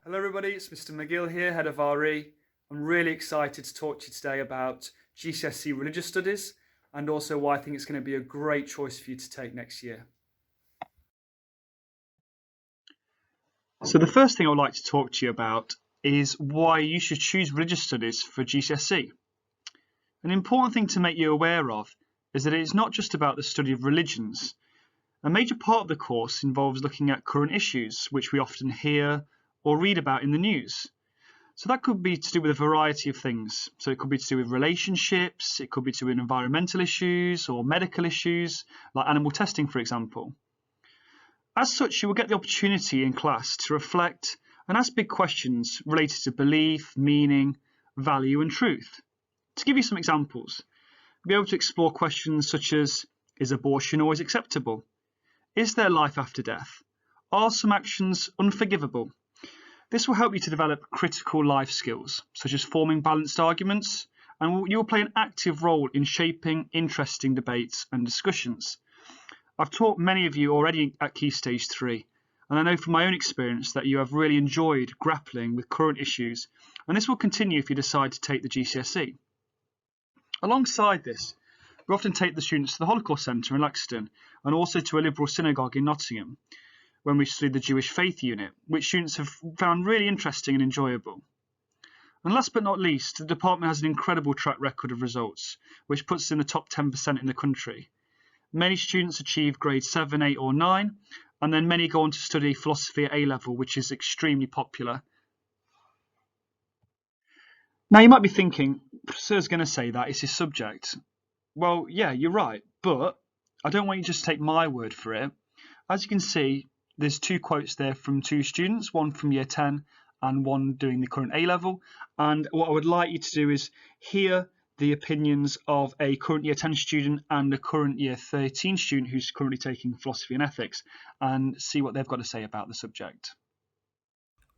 Hello everybody, it's Mr. McGill here, Head of RE. I'm really excited to talk to you today about GCSE Religious Studies and also why I think it's going to be a great choice for you to take next year. So the first thing I would like to talk to you about is why you should choose Religious Studies for GCSE. An important thing to make you aware of is that it is not just about the study of religions. A major part of the course involves looking at current issues, which we often hear or read about in the news. So that could be to do with a variety of things. So it could be to do with relationships, it could be to do with environmental issues or medical issues, like animal testing, for example. As such, you will get the opportunity in class to reflect and ask big questions related to belief, meaning, value and truth. To give you some examples, you'll be able to explore questions such as, is abortion always acceptable? Is there life after death? Are some actions unforgivable? This will help you to develop critical life skills, such as forming balanced arguments, and you will play an active role in shaping interesting debates and discussions. I've taught many of you already at Key Stage 3, and I know from my own experience that you have really enjoyed grappling with current issues, and this will continue if you decide to take the GCSE. Alongside this, we often take the students to the Holocaust Centre in Laxton, and also to a liberal synagogue in Nottingham, when we studied the Jewish faith unit, which students have found really interesting and enjoyable. And last but not least, the department has an incredible track record of results, which puts us in the top 10% in the country. Many students achieve grades 7, 8 or 9, and then many go on to study philosophy at A-level, which is extremely popular. Now you might be thinking, Sir's going to say that it's his subject. Well, yeah, you're right, but I don't want you to just take my word for it. As you can see, there's two quotes there from two students, one from year 10 and one doing the current A-level. And what I would like you to do is hear the opinions of a current year 10 student and a current year 13 student who's currently taking philosophy and ethics, and see what they've got to say about the subject.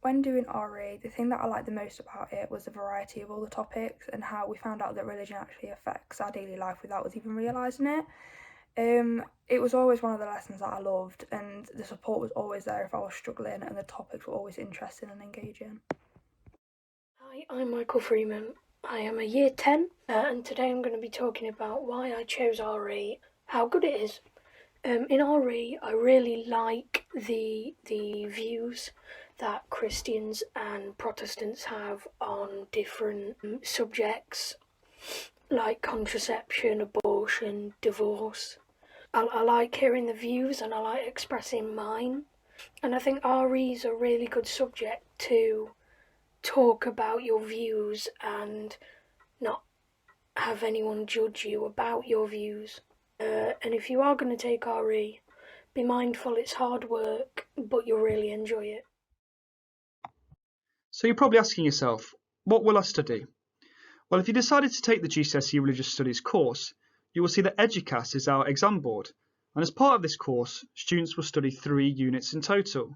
When doing RE, the thing that I liked the most about it was the variety of all the topics and how we found out that religion actually affects our daily life without us even realising it. It was always one of the lessons that I loved, and the support was always there if I was struggling, and the topics were always interesting and engaging. Hi, I'm Michael Freeman. I am a year 10, and today I'm going to be talking about why I chose RE, how good it is. In RE, I really like the views that Christians and Protestants have on different subjects like contraception, abortion, divorce. I like hearing the views and I like expressing mine. And I think RE is a really good subject to talk about your views and not have anyone judge you about your views. And if you are going to take RE, be mindful it's hard work, but you'll really enjoy it. So you're probably asking yourself, what will I study? Well, if you decided to take the GCSE Religious Studies course, you will see that Gcse is our exam board, and as part of this course, students will study 3 units in total.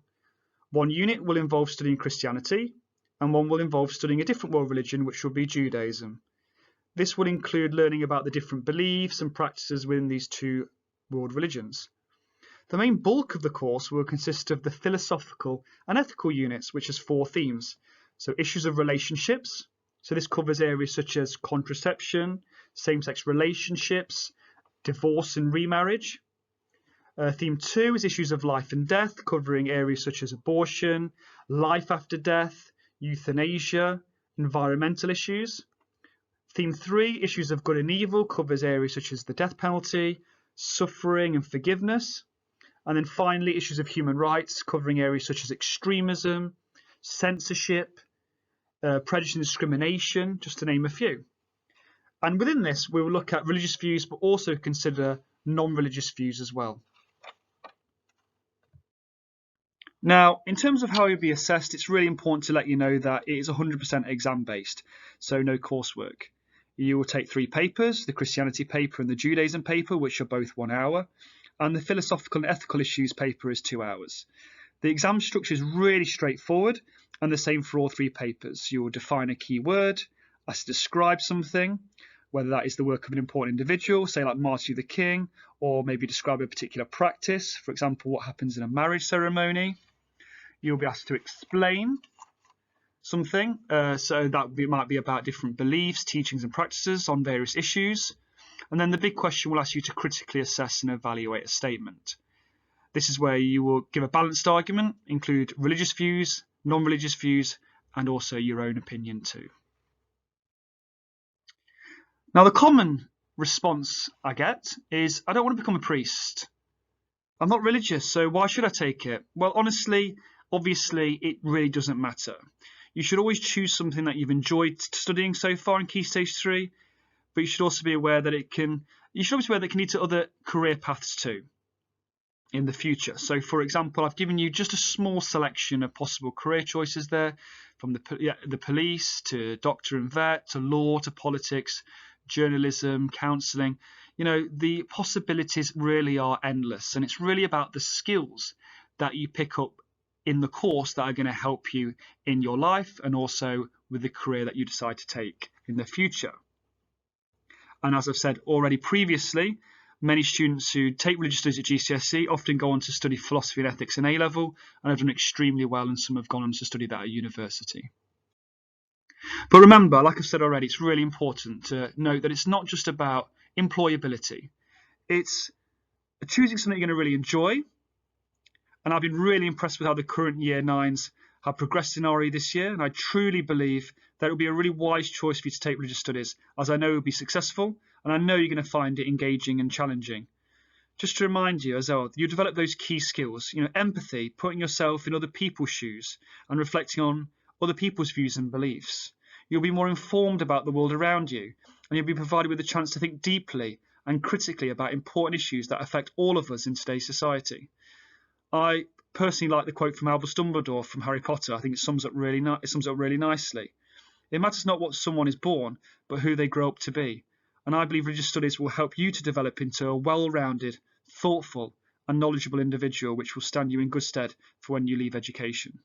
One unit will involve studying Christianity, and one will involve studying a different world religion, which will be Judaism. This will include learning about the different beliefs and practices within these 2 world religions. The main bulk of the course will consist of the philosophical and ethical units, which has 4 themes. So issues of relationships. So this covers areas such as contraception, same-sex relationships, divorce and remarriage. Theme 2 is issues of life and death, covering areas such as abortion, life after death, euthanasia, environmental issues. Theme 3, issues of good and evil, covers areas such as the death penalty, suffering and forgiveness. And then finally, issues of human rights, covering areas such as extremism, censorship, prejudice and discrimination, just to name a few. And within this, we will look at religious views, but also consider non-religious views as well. Now, in terms of how you'll be assessed, it's really important to let you know that it is 100% exam-based, so no coursework. You will take 3 papers, the Christianity paper and the Judaism paper, which are both 1 hour, and the philosophical and ethical issues paper is 2 hours. The exam structure is really straightforward and the same for all 3 papers. You will define a key word, as to describe something, whether that is the work of an important individual, say like Martin Luther King, or maybe describe a particular practice, for example, what happens in a marriage ceremony. You'll be asked to explain something. So that might be about different beliefs, teachings and practices on various issues. And then the big question will ask you to critically assess and evaluate a statement. This is where you will give a balanced argument, include religious views, non-religious views, and also your own opinion too. Now, the common response I get is, I don't want to become a priest. I'm not religious, so why should I take it? Well, honestly, obviously, it really doesn't matter. You should always choose something that you've enjoyed studying so far in Key Stage 3, but you should also be aware that it can lead to other career paths too in the future. So, for example, I've given you just a small selection of possible career choices there, from the police to doctor and vet to law to politics, journalism, counselling. You know, the possibilities really are endless, and it's really about the skills that you pick up in the course that are going to help you in your life and also with the career that you decide to take in the future. And as I've said already previously, many students who take religious studies at GCSE often go on to study philosophy and ethics in A-level and have done extremely well, and some have gone on to study that at university. But remember, like I've said already, it's really important to note that it's not just about employability. It's choosing something you're going to really enjoy. And I've been really impressed with how the current Year 9s have progressed in RE this year, and I truly believe that it will be a really wise choice for you to take religious studies, as I know it will be successful, and I know you're going to find it engaging and challenging. Just to remind you as well, you develop those key skills, empathy, putting yourself in other people's shoes and reflecting on other people's views and beliefs. You'll be more informed about the world around you, and you'll be provided with a chance to think deeply and critically about important issues that affect all of us in today's society. I personally like the quote from Albus Dumbledore from Harry Potter. I think it sums up really nicely. It matters not what someone is born, but who they grow up to be. And I believe religious studies will help you to develop into a well-rounded, thoughtful, and knowledgeable individual, which will stand you in good stead for when you leave education.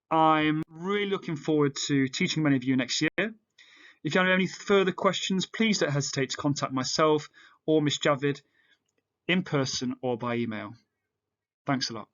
I'm really looking forward to teaching many of you next year. If you have any further questions, please don't hesitate to contact myself or Miss Javid in person or by email. Thanks a lot.